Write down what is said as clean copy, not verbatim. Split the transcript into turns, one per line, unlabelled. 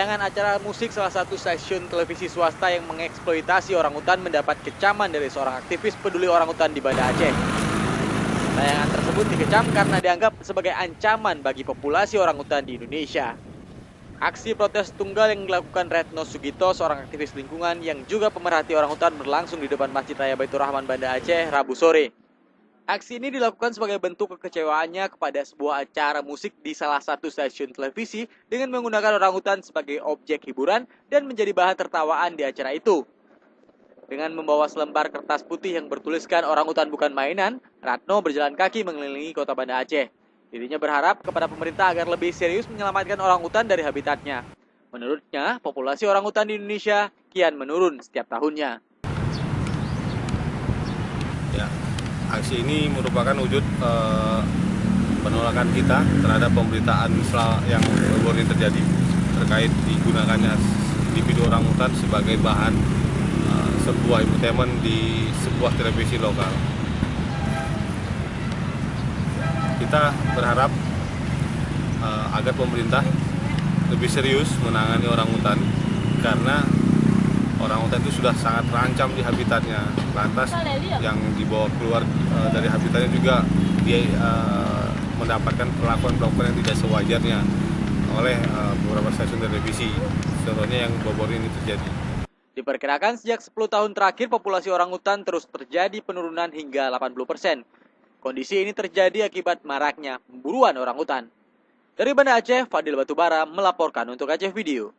tayangan acara musik salah satu stasiun televisi swasta yang mengeksploitasi orangutan mendapat kecaman dari seorang aktivis peduli orangutan di Banda Aceh. Tayangan tersebut dikecam karena dianggap sebagai ancaman bagi populasi orangutan di Indonesia. Aksi protes tunggal yang dilakukan Retno Sugito, seorang aktivis lingkungan yang juga pemerhati orangutan, berlangsung di depan Masjid Raya Baitur Rahman Banda Aceh Rabu sore. Aksi ini dilakukan sebagai bentuk kekecewaannya kepada sebuah acara musik di salah satu stasiun televisi dengan menggunakan orangutan sebagai objek hiburan dan menjadi bahan tertawaan di acara itu. Dengan membawa selembar kertas putih yang bertuliskan orangutan bukan mainan, Ratno berjalan kaki mengelilingi kota Banda Aceh. Dirinya berharap kepada pemerintah agar lebih serius menyelamatkan orangutan dari habitatnya. Menurutnya, populasi orangutan di Indonesia kian menurun setiap tahunnya.
Ya, aksi ini merupakan wujud penolakan kita terhadap pemberitaan yang baru ini terjadi terkait digunakannya individu orangutan sebagai bahan sebuah infotainment di sebuah televisi lokal. Kita berharap agar pemerintah lebih serius menangani orangutan karena orangutan itu sudah sangat terancam di habitatnya. Lantas yang dibawa keluar dari habitatnya juga dia mendapatkan perlakuan-perlakuan yang tidak sewajarnya oleh beberapa stasiun televisi. Contohnya yang baru ini terjadi.
Diperkirakan sejak 10 tahun terakhir populasi orangutan terus terjadi penurunan hingga 80%. Kondisi ini terjadi akibat maraknya pemburuan orangutan. Dari Banda Aceh, Fadil Batubara melaporkan untuk Aceh Video.